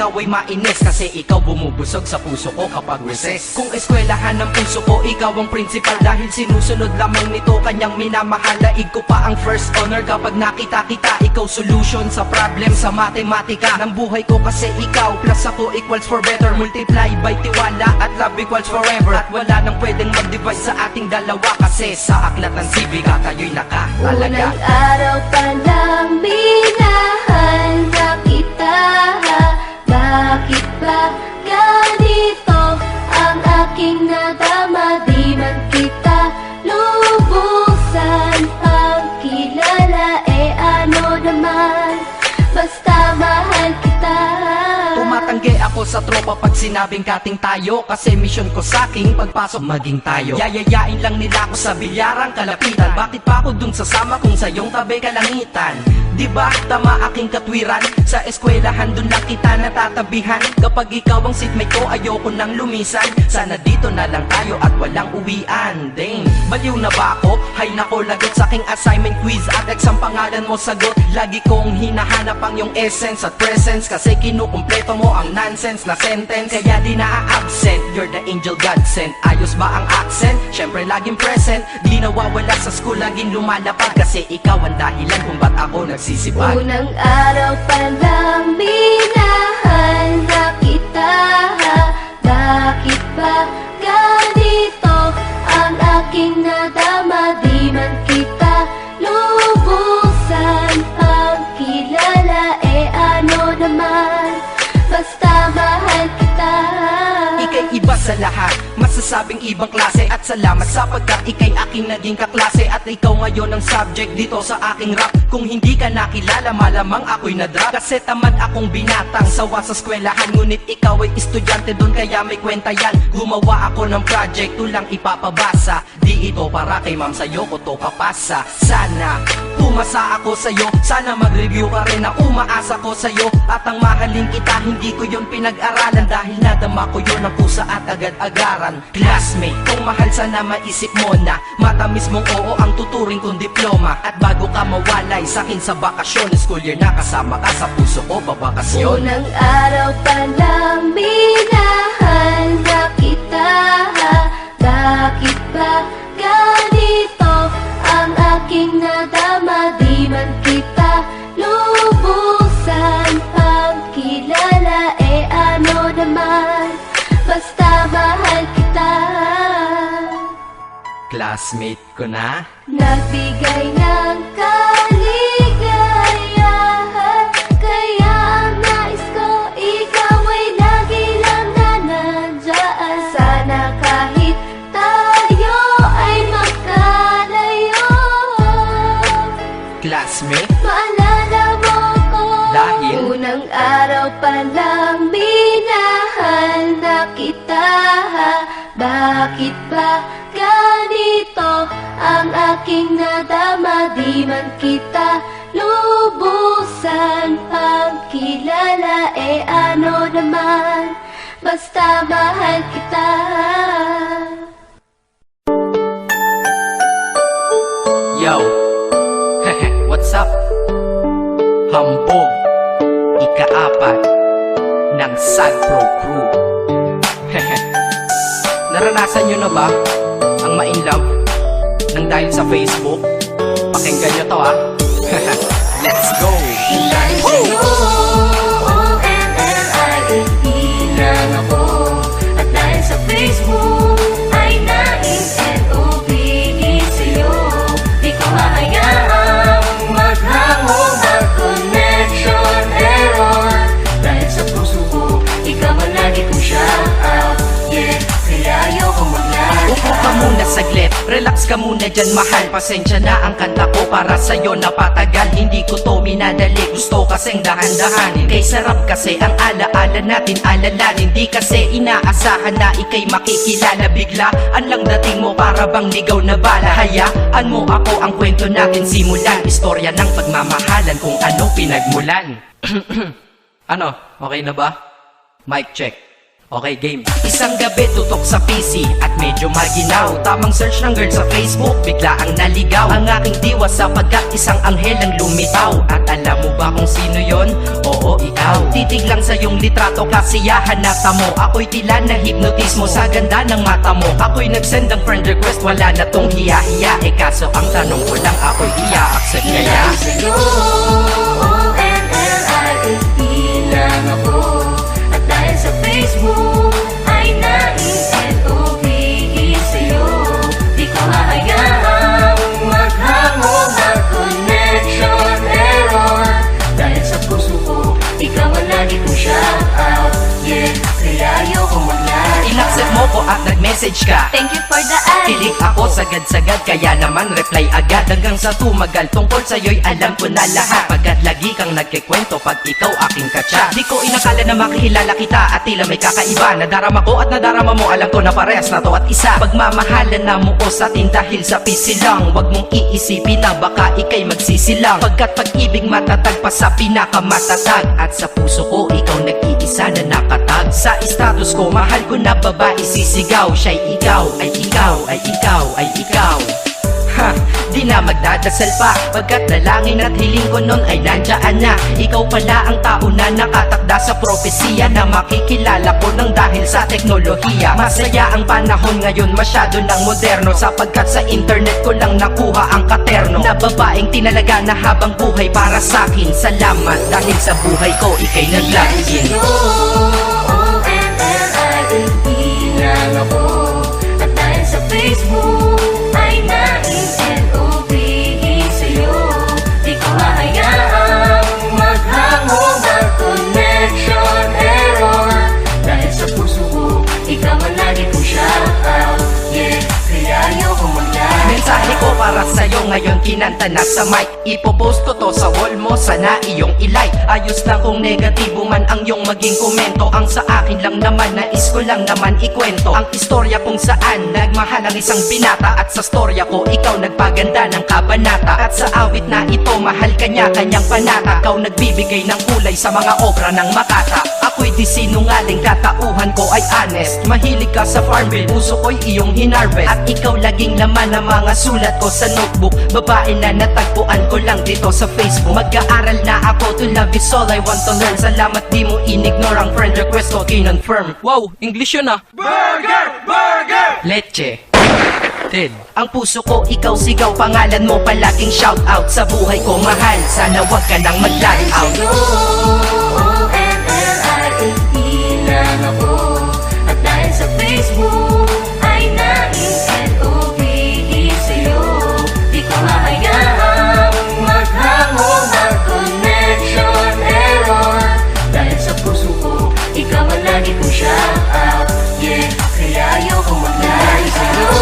ikaw ay mainis, kasi ikaw bumubusog sa puso ko kapag recess. Kung eskwelahan ng puso ko, ikaw ang principal, dahil sinusunod lamang nito kanyang minamahal. Daig ko pa ang first honor kapag nakita kita. Ikaw solution sa problem sa matematika ng buhay ko, kasi ikaw plus ako equals for better. Multiply by tiwala at love equals forever. At wala nang pwedeng mag-divide sa ating dalawa, kasi sa aklat ng sibika tayo'y nakatalaga. Unang araw pa lang minahal na kita. Bakit ba ganito ang aking nadama? Di man kita lubusan pagkilala, ano naman, basta mahal kita. Tumatanggi ako sa tropa pag sinabing kating tayo, kasi mission ko sa aking pagpasok maging tayo. Yayayain lang nila ako sa bilyarang kalapitan. Bakit pa ako dun sasama kung sa iyong tabi kalangitan? Diba tama aking katwiran? Sa eskwelahan dun lang kita natatabihan. Kapag ikaw ang seatmate ko, ayoko nang lumisan. Sana dito na lang tayo at walang uwian. Dang, baliw na ba ako? Hay nako, lagot sa aking assignment, quiz at exam, pangalan mo sagot. Lagi kong hinahanap ang iyong essence at presence, kasi kinukumpleto mo ang nonsense na sentence. Kaya di na-absent, you're the angel God sent. Ayos ba ang accent? Syempre laging present. Di nawawala sa school, laging lumalapag, kasi ikaw ang dahilan kung ba't ako nagsisipag. Unang araw pa lang minahal na kita. Bakit ba ganito ang aking nadama? Di man kita lubusan pagkilala, ano naman, basta mahal kita. Ika'y iba sa lahat, masasabing ibang klase. At salamat sapagkat ika'y aking naging kaklase. At ikaw ngayon ang subject dito sa aking rap. Kung hindi ka nakilala, malamang ako'y na-drop, kasi tamad akong binatang sawa sa eskwelahan. Ngunit ikaw ay estudyante dun, kaya may kwenta yan. Gumawa ako ng project, tulang ipapabasa. Di ito para kay ma'am, sa'yo ko to papasa. Sana pumasa ako sa'yo, sana mag-review ka rin, na umaasa ko sa'yo. At ang mahalin kita, hindi ko yun pinag-aralan, dahil nadama ko yun ang pusa at agad-agaran. Classmate, kung mahal, sana maisip mo na matamis mong oo ang tuturing kong diploma. At bago ka mawalay sa'kin sa bakasyon, school year na kasama ka sa puso ko pabakasyon. Unang araw pa lang minahal na kita. Bakit ba ganito ang aking nadama? Di man kita lubusan pagkilala, ano naman, basta mahal kita. Classmate ko na, Nagbigay ng kaligayahan, kaya ang nais ko ikaw ay lagi lang na nandyan. Sana kahit tayo ay magkalayo, classmate, maalala mo ko. Dahil unang araw pa lang minahal na kita. Bakit ba ganito ang aking nadama? Di man kita lubusan pagkilala, ano naman, basta mahal kita. yo, what's up? Hambog, ika-apat ng Sad Pro Crew. Naranasan nyo na ba ang ma-inlove nang dahil sa Facebook? Pakinggan nyo to Let's go! Dahil sa'yo, O-N-L-I-F-E lang ako. At dahil sa Facebook, ay nais-L-O-V-E sa'yo. Di ko hahayaang maghango ang connection error. Dahil sa puso ko, ikaw ang lagi kong shout out. Yeah, kaya ayoko mag-lag. Upo ka muna saglit, relax ka muna dyan mahal. Pasensya na ang kanta ko para sa'yo napatagal. Hindi ko to minadali, gusto kasing dahan-dahanin. Kay sarap kasi ang alaala natin alalanin. Di kasi inaasahan na ikay makikilala. Biglaan lang dating mo para bang ligaw na bala. Hayaan mo ako ang kwento natin simulan. Istorya ng pagmamahalan kung ano pinagmulan. Ano, okay na ba? Mic check. Okay, game. Isang gabi tutok sa PC at medyo maginaw. Tamang search ng girl sa Facebook, bigla ang naligaw. Ang aking diwa sapagkat isang anghel ang lumitaw. At alam mo ba kung sino yon? Oo, ikaw. Titig lang sa iyong litrato, kasiyahan na tamo. Ako'y tila na hipnotismo sa ganda ng mata mo. Ako'y nagsend ng friend request, wala na tong hiya-hiya. Eh kaso ang tanong ko lang, ako'y i-accept kaya? Sa'yo, O-N-L-I-E lang ako. At dahil sa Facebook ay nai-L-O-V-E sa'yo. Di ko hahayaang maghango, mag-connection error. Dahil sa puso ko, ikaw ang lagi kong shout out. Yeah, kaya ayoko mag-like. In-accept mo ko at nag-message ka. Thank you for the ad. Kilig ako sagad-sagad, kaya naman reply agad. Hanggang sa tumagal, tungkol sa'yo'y alam ko na lahat. Pagkat lagi kang nagkikwento pag ikaw aking katsa. Di ko inakala na makikilala kita at tila may kakaiba. Nadarama ko at nadarama mo, alam ko na parehas na to at isa. Pagmamahalan na mo ko sa atin dahil sa PC lang. Huwag mong iisipin na baka ikay magsisilang. Pagkat pag-ibig matatag pa sa pinakamatatag. At sa puso ko, ikaw nag-iisa na nakatag. Sa status ko, mahal ko na babae sisigaw. Siya'y ikaw, ay ikaw, ay ikaw, ay ikaw. Ha, di na magdadasal pa. Pagkat dalangin at hiling ko nun ay nandiyan na. Ikaw pala ang tao na nakatakda sa propesiya. Na makikilala ko nang dahil sa teknolohiya. Masaya ang panahon ngayon, masyado ng moderno. Sapagkat sa internet ko lang nakuha ang katerno. Na babaeng tinalaga na habang buhay para sa'kin. Salamat dahil sa buhay ko ikay nag-login. O-N-L-I-E lang ako. At dahil sa Facebook ay nai-L-O-V-E sa'yo. Di ko hahayaang maghango, mag-connection error. Dahil sa puso ko, ikaw ang lagi kong shout out. Yeah, kaya ayoko mag-like. Mensahe ko para sa'yo ngayon kinanta na sa mic. Ipopost ko to sa wall mo, sana iyong ilike. Ayos lang kung negatibo man ang iyong maging komento. Ang sa akin lang naman, nais ko lang naman ikwento ang istorya kung saan nagmahal ang isang binata. At sa storya ko, ikaw nagpaganda ng kabanata. At sa awit na ito, mahal kanya kanyang panata. Ikaw nagbibigay ng kulay sa mga obra ng Makata. Ako'y di sinungaling, katauhan ko ay honest. Mahilig ka sa farm bill, puso ko'y iyong hinarvest. At ikaw laging laman ng mga sulat ko sa notebook. Babae na natagpuan ko lang dito sa Facebook. Mag-aaral na ako, to love is all I want to learn. Salamat di mo inignore ang friend request ko, kinonfirm. Wow, English yun ah. Burger! Burger! Leche. Ted. Ang puso ko, ikaw sigaw, pangalan mo palaging shout out. Sa buhay ko mahal, sana wag ka nang mag-log out. Sa'yo, O-N-L-I-E lang ako. At dahil sa Facebook ay nai-L-O-V-E sa'yo. Di ko hahayaang maghango, mag-connection error. Dahil sa puso ko, ikaw ang lagi kong shout out. Yeah, kaya ayoko mag-like sa'yo.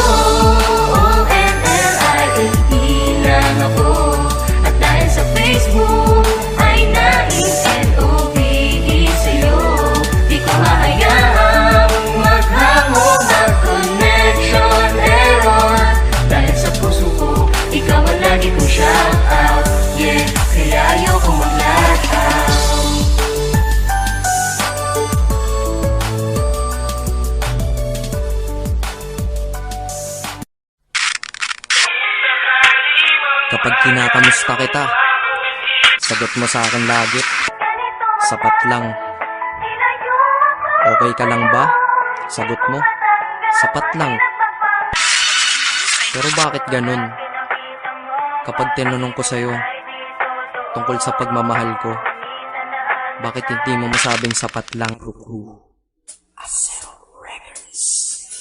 O-N-L-I-E lang ako. At dahil sa Facebook ay nai-L-O-V-E sa'yo. Di ko hahayaang maghango, mag-connection error. Dahil sa puso ko, ikaw ang lagi kong shout out. Yeah, kaya ayoko mag-like out. Kapag kinakamusta kita, sagot mo sa akin lagi, sapat lang. Okay ka lang ba? Sagot mo, sapat lang. Pero bakit ganun? Kapag tinanong ko sa'yo tungkol sa pagmamahal ko, bakit hindi mo masabing sapat lang?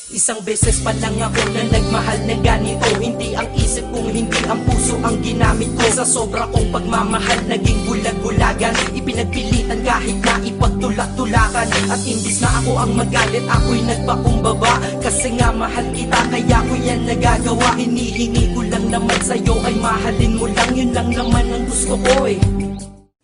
Isang beses pa lang ako na nagmahal na ganito. Hindi ang isip kung hindi ang puso ang ginamit ko. Sa sobra kong pagmamahal, naging bulag-bulagan. Ipinagpilitan kahit na ipagtulak-tulakan. At imbis na ako ang magalit, ako'y nagpakumbaba. Kasi nga mahal kita, kaya ko yan nagagawa. Hinihingi ko lang naman sa'yo ay mahalin mo lang. Yun lang naman ang gusto ko eh.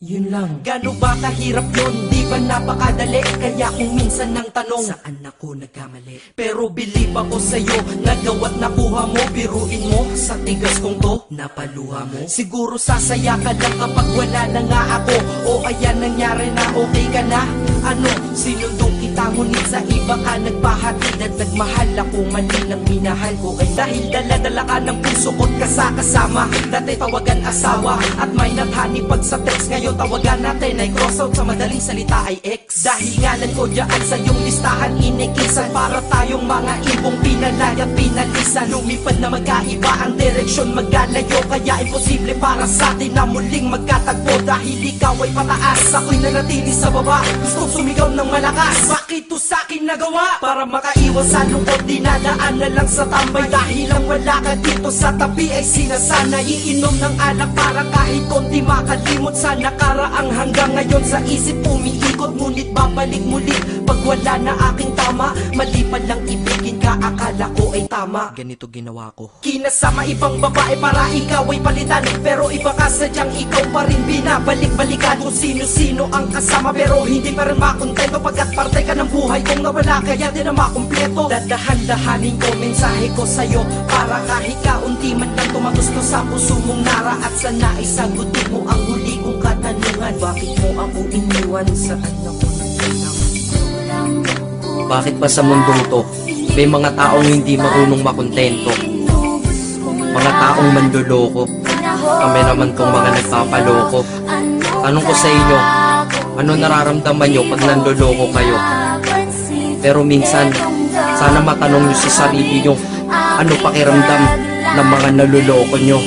Yun lang. Gano ba kahirap yun? Di ba napakadali? Kaya kung minsan nang tanong, saan ako nagkamali? Pero believe ako sa'yo, nagawa't nakuha mo. Biruin mo, sa tigas kong to, napaluha mo. Siguro sasaya ka lang kapag wala na nga ako. O ayan nangyari na, okay ka na? Ano, sinundong kita ngunit sa iba baka nagpahatid at nagmahal ako, mali ng minahal ko ay dahil dala-dala ka ng puso ko't kasama. Dati tawagan asawa at may nathani pag sa text. Ngayon tawagan natin ay cross out, sa madaling salita ay ex. Dahil ngalan ko dyan sa iyong listahan inikisan, para tayong mga ibong pinalay at pinalisan. Lumipad na magkaiba ang direksyon, magkalayo, kaya imposible para sa atin na muling magkatagpo. Dahil ikaw ay pataas, ako'y nanatili sa baba. Gustong sumigaw ng malakas, bakit to sa'kin nagawa? Para makaiwas sa lungkot, dinadaan na lang sa tambay. Dahil ang wala ka dito sa tabi ay sinasanay. Iinom ng alak para kahit konti makalimot sa nakaraang. Hanggang ngayon sa isip umiikot, ngunit babalik muli pag wala na aking tama. Mali pa lang ibigin ka, akala ko ay tama. Ganito ginawa ko. Kinasama ibang babae para ikaw ay palitan, pero iba ka sadyang ikaw pa rin binabalik-balikan. Kung sino-sino ang kasama pero hindi pa rin makontento, pagkat parte ka ng buhay kong nawala, kaya di na makumpleto. Dadahan-dahanin ko mensahe ko sa'yo, para kahit kaunti man lang tumagusto sa puso mong nara. At sana isagutin mo ang huli kong katanungan, bakit mo ako iniwan, saan ako nagkulang? Bakit ba sa mundong to, may mga taong hindi marunong makontento? Mga taong manloloko. Kami naman tong mga nagpapaloko. Tanong ko sa inyo, ano nararamdaman nyo pag nanloloko kayo? Pero minsan, sana matanong nyo sa sarili nyo, ano pakiramdam ng mga naloloko nyo?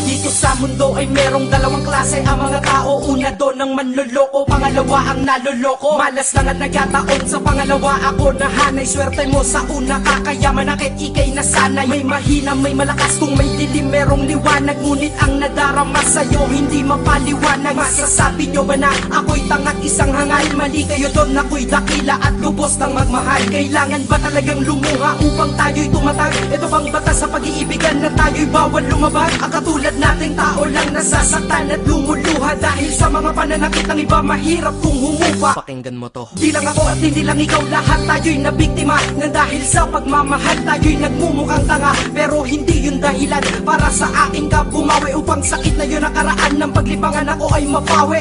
Dito sa mundo ay merong dalawang klase ang mga tao. Una doon ang manloloko, pangalawa ang naloloko. Malas lang at nagkataon sa pangalawa ako nahanay. Swerte mo sa una, kakayaman akit ikay nasanay. May mahina, may malakas, kung may dilim merong liwanag. Ngunit ang nadarama sa'yo hindi mapaliwanag. Masasabi nyo ba na ako'y tangat isang hangal? Mali kayo doon, ako'y dakila at lubos ng magmahal. Kailangan ba talagang lumuha upang tayo'y tumatag? Ito bang batas sa pag-iibigan na tayo'y bawal lumabag? Ang katulad nating tao lang nasasaktan at lumuluha dahil sa mga pananakit ng iba, mahirap kung humupa. Pakinggan mo to. Di lang ako at hindi lang ikaw, lahat tayo'y nabiktima na dahil sa pagmamahal tayo'y nagmumukhang tanga. Pero hindi yun dahilan para sa akin ka bumawi, upang sakit na yun nakaraan ng paglibangan ako ay mapawi.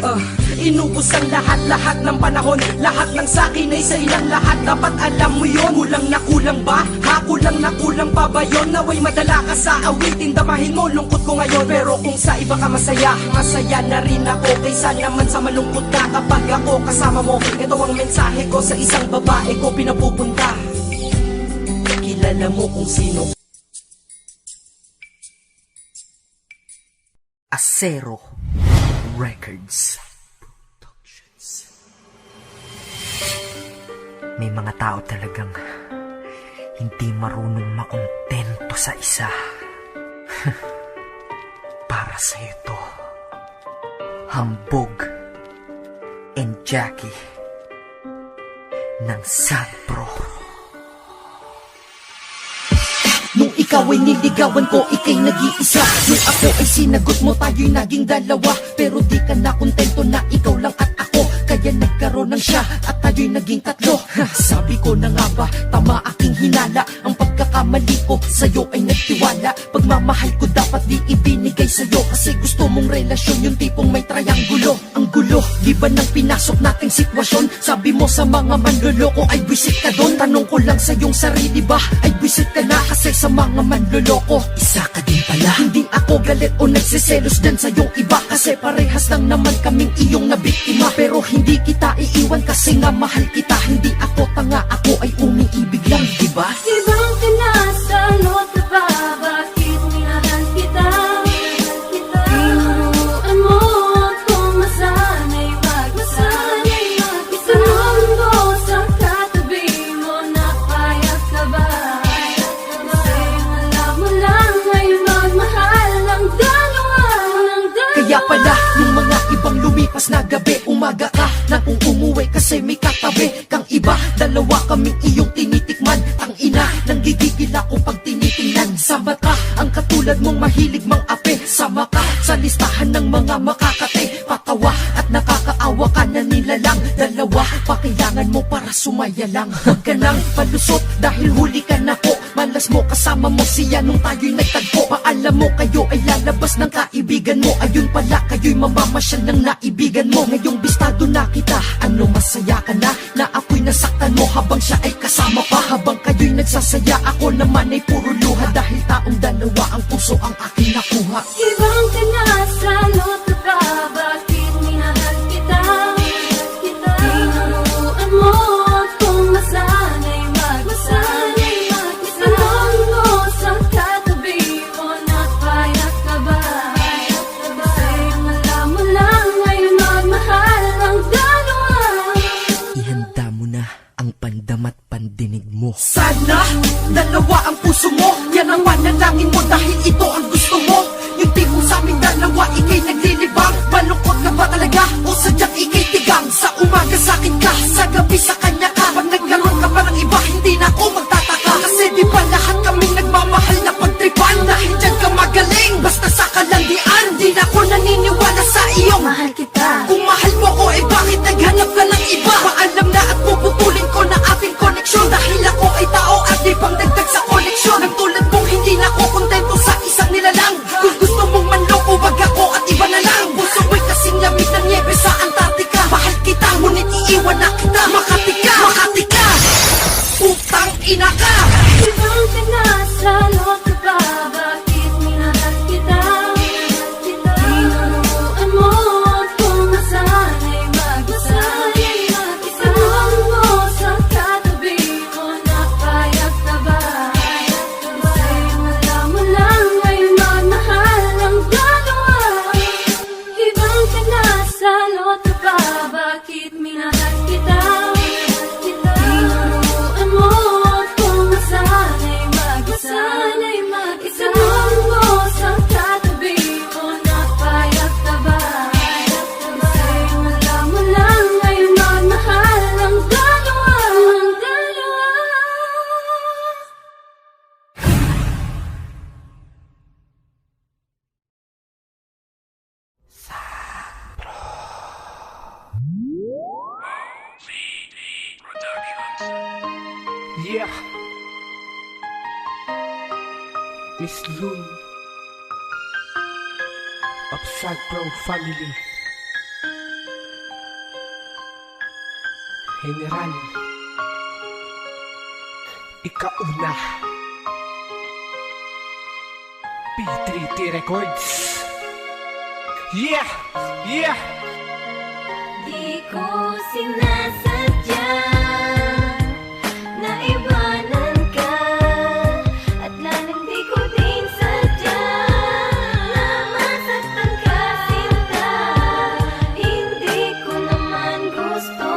Inubos ang lahat-lahat ng panahon, lahat ng sakin ay sa ilang lahat. Dapat alam mo yun, kulang na kulang ba? Ha, kulang na kulang pa ba yun? Naway madala ka sa awitin, damahin mo lungkot ko ngayon. Pero kung sa iba ka masaya, masaya na rin ako. Kaysa naman sa malungkot ka kapag ako kasama mo. Ito ang mensahe ko sa isang babae ko pinapupunta. Kilala mo kung sino. Acero Records. May mga tao talagang hindi marunong makontento sa isa. Para sa ito, Hambog and Jackie ng Sadpro. Nung ikaw ay niligawan ko, ika'y nag-iisa. Nung ako ay sinagot mo, tayo'y naging dalawa. Pero di ka na kontento na ikaw lang at ako, kaya nagkaroon ng siya at tayo'y naging tatlo. Sabi ko na nga ba, tama aking hinala. Ang pagkakamali ko sa'yo ay nagtiwala. Pagmamahal ko dapat di ibinigay sa'yo, kasi gusto mong relasyon yung tipong may triangulo. Ang gulo, di ba nang pinasok nating sitwasyon? Sabi mo sa mga manloloko ay buisit ka doon. Tanong ko lang sa iyong sarili ba, ay buisit ka na? Kasi sa mga manloloko, isa ka din pala. Hindi ako galit o nagsiselos dyan sa iyong iba, kasi parehas lang naman kaming iyong nabiktima. Pero hindi kita iiwan kasi nga mahal kita. Hindi ako tanga, ako ay umiibig lang, diba? Ibang pinasalo ka ba? Bakit minahal kita? Tinuruan mo akong masanay magmasanay. Itanong mo sa katabi mo na payag ka ba? Kasi alam mo lang ay magmahal ng dalawa. Kaya pala, yung mga ibang lumipas na gabi, umaga ka na kung umuwi kasi may katabi kang iba. Dalawa kaming iyong tinitikman, ang ina nang gigigil ako pag tinitingnan. Sama ka, ang katulad mong mahilig mang ape. Sama ka sa listahan ng mga makakate. Patawa at nakakaawa ka na nilalang. Dalawa pa kailangan mo para sumaya lang. Huwag ka nang palusot dahil huli ka na ko. Malas mo kasama mo siya nung tayo'y nagtagpo. Paalam mo kayo ay lalabas ng kaibigan mo. Ayun pala kayo'y mamamasyal ng naibigan mo. Ngayong bistado na kita, ano masaya ka na? Na ako'y nasaktan mo habang siya ay tama. Ibang ka na sa loto ka, bakit minahal kita? Tinuruan mo kung masana'y magmasanay. Itanong mo sa katabi mo na payak ka ba? Sa'yo alam mo lang ngayon magmahal ang dalawa. Ihanda mo na ang pandama't pandinig mo. Sana dalawa ang puso mo, yan ang manalangin mo dahil ito ang gusto mo. Yung tipo sa aming dalawa, ikay naglilibang. Malungkot ka ba talaga o sadyang ikay tigang? Sa umaga sa'kin ka, sa gabi sa kanya ka. Pag nagkaroon ka pa ng iba, hindi na ako magtataka. Kasi di ba lahat kaming nagmamahal na pagtripan? Dahil dyan ka magaling, basta sa kalandian. Di na ako naniniwala sa iyong Mahal kita. kung mahal mo ko, eh bakit naghanap ka ng iba? Paalam na at puputulin ko na ating koneksyon. Dahil ako ay tao at di pang dagdag sa koneksyon. Ang tulad mong hindi na ako kontento sa isang nilalang. Kung gusto mong manloko, wag ako at iba na lang. Puso mo'y kasing lamig ng niebe sa Antarctica. Mahal kita, ngunit iiwan na kita. Makati ka, Makati ka, putang ina ka. Ibang ka na sa loto ba, bakit minahal kita? Tinuruan mo kung masana'y magmasanay. Itanong mo sa katabi mo na payak ka ba? Sa'yo alam mo lang ngayon magmahal ang dalawa. Ibang ka na sa loto ba, bakit minahal kita? Tinuruan mo kung masana'y magmasanay. Itanong mo sa katabi mo na payak ka ba? Sa'yo alam mo lang ngayon magmahal ang dalawa. Yeah. Miss Loon of Sagpro family. General Ikauna P3T Records. Yeah, yeah. Di ko sinasadya na iwanan ka, at lalong di ko din sadya na masaktan ka, sinta. Hindi ko naman gusto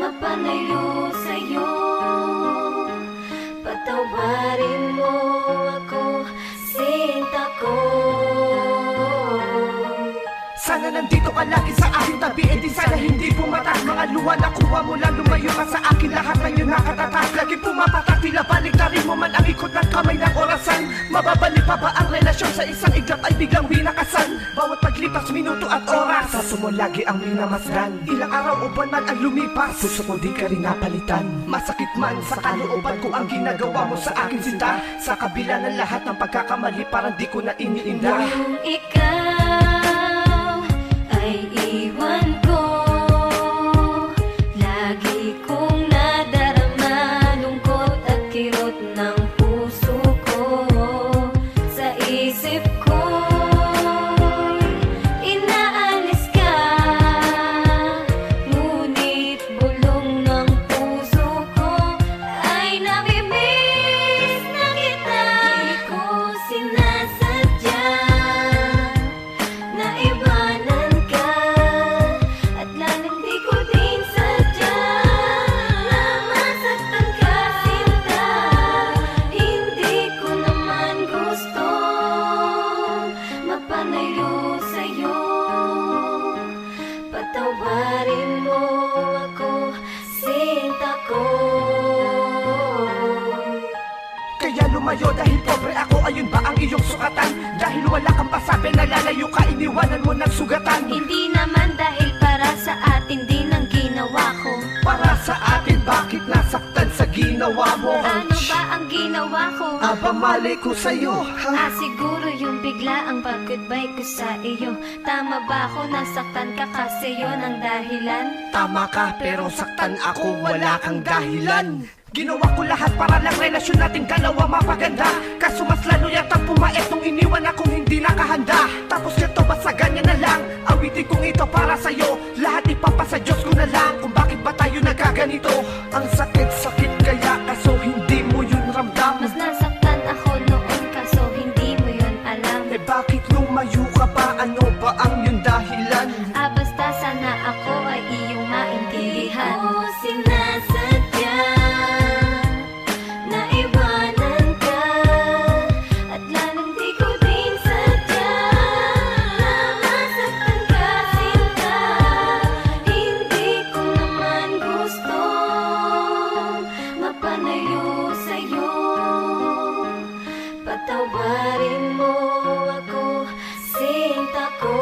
mapalayo sa'yo. Patawarin mo ako, sinta ko. Sana nandito ka lagi sa aking tabi, e di sana hindi pumatak. Mga luha na kuha mo lang, lumayo ka sa akin. Lahat ng yun nakatatak, lagi pumapatak. Tila baliktarin mo man ang ikot ng kamay ng orasan. Mababalik pa ba ang relasyon sa isang iglap ay biglang binakasan? Bawat paglipas minuto at oras, sa mo lagi ang minamasdan. Ilang araw o buwan man ang lumipas, puso ko di ka rin napalitan. Masakit man sa kalooban ko ang ginagawa mo sa akin, sinta. Sa kabila ng lahat ng pagkakamali, parang di ko na iniinda. Kung ikaw ay iwan ko, lagi kong nadarama lungkot at kirot ng puso ko. Sa isip ko inaalis ka, ngunit bulong ng puso ko ay namimiss na kita. Di ko sinasadya na iwanan ka, at lalong di ko din sadya na masaktan ka, sinta. Hindi ko naman gusto mapalayo sa'yo. Patawarin mo ako, sinta ko. Kaya lumayo dahil pobre ako, ayun ba ang iyong sukatan? Dahil wala kang pasabi, nalalayo ka, iniwanan mo ng sugatan. Hindi naman dahil para sa atin din ang ginawa ko. Para sa atin, bakit nasaktan sa ginawa mo? Ano ba ang ginawa ko? Aba mali ko sa'yo, ha? Siguro yung bigla ang pag-goodbye ko sa iyo. Tama ba ako, nasaktan ka kasi yun ang dahilan? Tama ka pero saktan ako, wala kang dahilan. Ginawa ko lahat para lang relasyon nating dalawa mapaganda. Kaso mas lalo yatang pumait nung iniwan akong hindi nakahanda. Tapos ganito basta ganyan na lang, awitin kong ito para sa'yo. Lahat ipapasa Diyos ko na lang kung bakit ba tayo nagkaganito. Ang sakit-sakit kaya kaso hindi mo yun ramdam. Mas nasaktan ako noon kaso hindi mo yun alam. Eh bakit lumayo ka pa? Ano ba ang yun dahilan? Basta sana ako ay iyong maintindihan. Hindi ko sinasadya na iwanan ka, at lalong di ko din sadya na masaktan ka, sinta. Hindi ko naman gusto mapanayo sa'yo. Patawarin mo ako, sinta ko.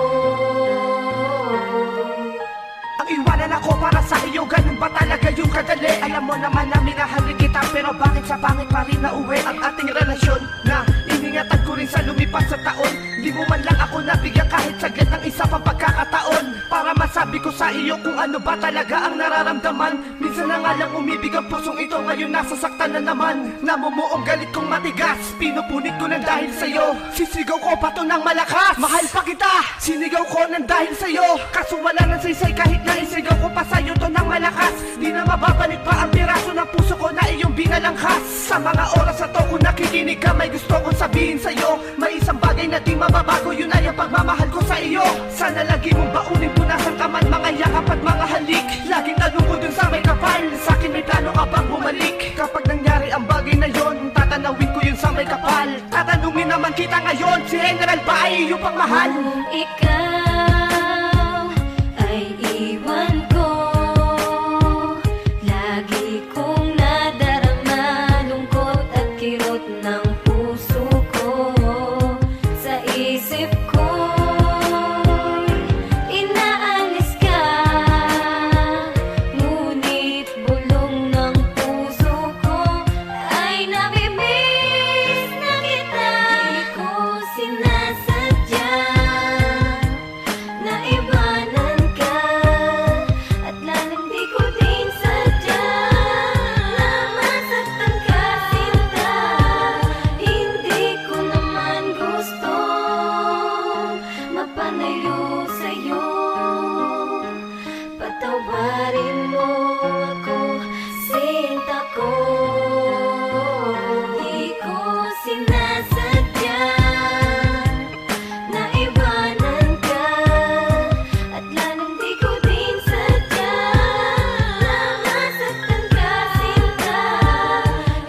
Ang iwanan ako para sa iyo, ganun ba talaga yung kadali? Alam mo naman na minahalin kita, pero bakit sa pangit pa rin nauwi ang ating relasyon? Na iningatan ko rin sa lumipas sa taon. Di mo man lang ako nabigyan kahit saglit ng isa pang pagkakataon, para masabi ko sa iyo kung ano ba talaga ang nararamdaman. Minsan na nga lang umibig ang pusong ito, ngayon nasasaktan na naman. Namumuong galit kong matigas, pinupunit ko ng dahil sa'yo. Sisigaw ko pa to ng malakas, mahal pa kita. Sinigaw ko ng dahil sa'yo, kaso wala nang saysay kahit na isigaw ko pa sa'yo to ng malakas. Di na mababalik pa ang piraso ng puso ko na iyong binalangkas. Sa mga oras na to kung nakikinig ka, may gusto kong sabihin sa'yo. May isang bagay na di mababago, yun ay ang pagmamahal ko sa iyo. Sana lagi mong baunin, punasan ka man, mga yakap at mga halik. Laging tanong ko dun sa may kapal, sa'kin may plano ka bang bumalik? Kapag nangyari ang bagay na yon, tatanawin ko yun sa may kapal. Tatanungin naman kita ngayon, si General ba ay iyong pagmahal? Kung ikaw ay iwan ko, lagi kong nadarama lungkot at kirot ng puso ko. Sa isip ko inaalis ka, ngunit bulong ng puso ko ay namimiss na kita. Di ko sinasadya na iwanan ka, at lalong di ko din sadya na masaktan ka, sinta. Hindi ko naman gusto mapanayo sa'yo. Patawarin mo ako, sinta ko. Di ko sinasadya na iwanan ka, at lalong di ko din sadya na masaktan ka, sinta.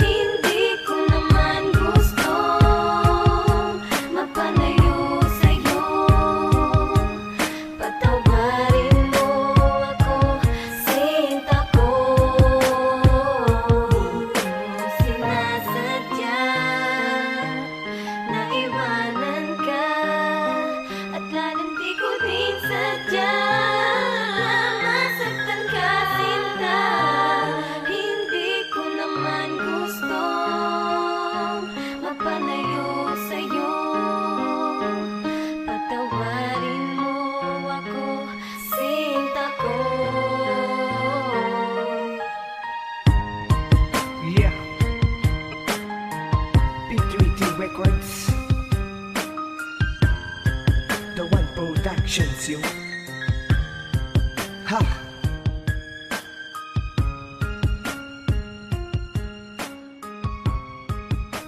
Hindi ko naman gusto mapanayo sa'yo. Patawarin mo ako, sinta ko. Di ko sinasadya na iwanan ka, at lalong di ko din sadya na masaktan ka, sinta. Hindi ko naman gusto mapanayo sa'yo. Patawarin mo ako, sinta ko. Yeah. P3T Records, The One Productions, yo. Ha.